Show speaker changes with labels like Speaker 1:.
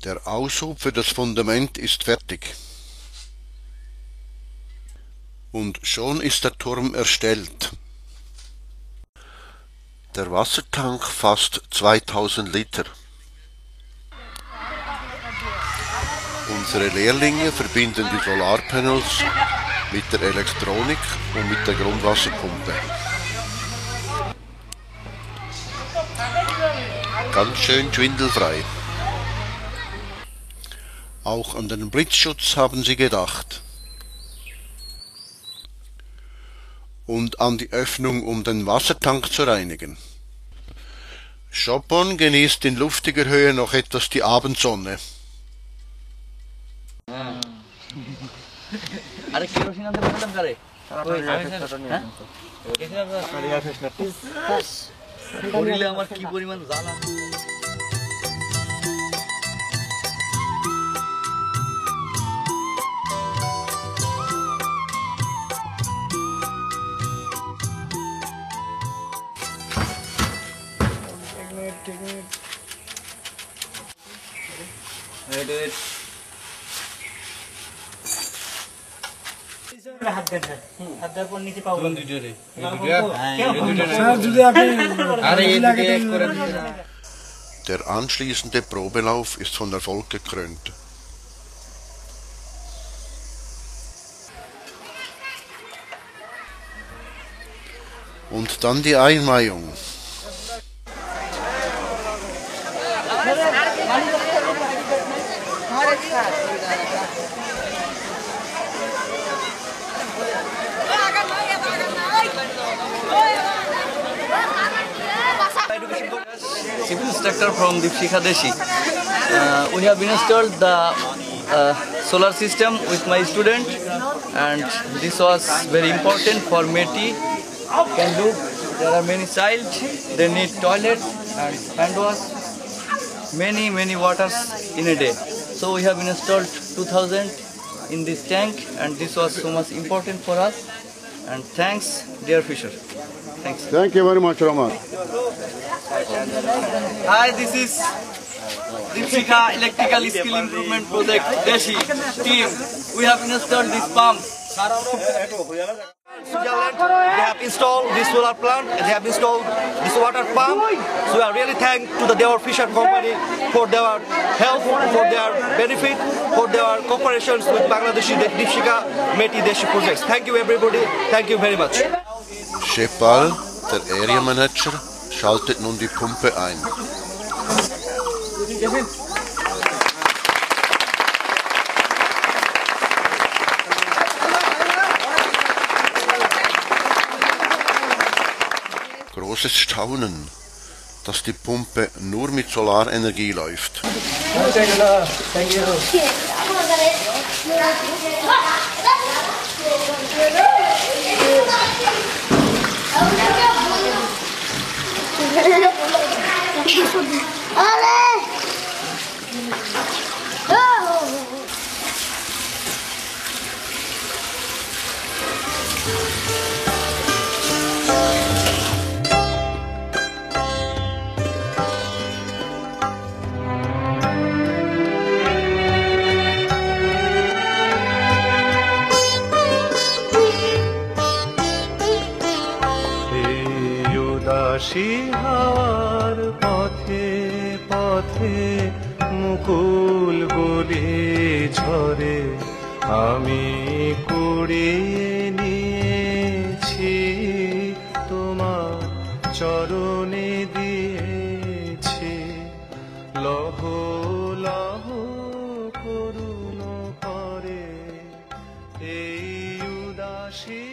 Speaker 1: Der Aushub für das Fundament ist fertig. Und schon ist der Turm erstellt. Der Wassertank fasst 2000 Liter. Unsere Lehrlinge verbinden die Solarpanels mit der Elektronik und mit der Grundwasserpumpe. Ganz schön schwindelfrei. Auch an den Blitzschutz haben sie gedacht. Und an die Öffnung, um den Wassertank zu reinigen. Chopin genießt in luftiger Höhe noch etwas die Abendsonne. Der anschließende Probelauf ist von Erfolg gekrönt. Und dann die Einweihung.
Speaker 2: Civil instructor from Deepshika Deshi. We have installed the solar system with my student, and this was very important for METI. Can look, there are many child, they need toilet and hand wash, many waters in a day. So we have installed 2000 in this tank, and this was so much important for us. And thanks, dear Fisher. Thanks.
Speaker 3: Thank you very much, Roman.
Speaker 2: Hi, this is Deepshika Electrical Skill Improvement Project Deshi team. We have installed this pump. They have installed this solar plant, they have installed this water pump. So we are really thankful to the Dewar Fisher company for their help, for their benefit, for their cooperations with Bangladeshi Deepshika METI Deshi projects. Thank you everybody, thank you very much.
Speaker 1: Shepal, der Area Manager, schaltet nun die Pumpe ein. Großes Staunen, dass die Pumpe nur mit Solarenergie läuft.
Speaker 4: উদাসী হাওয়ার পথে পথে মুকুল গলি ঝরে আমি কুড়িয়ে নিয়েছি তোমার চরণে দিয়েছি লহ লহ করুণ করে এই উদাসী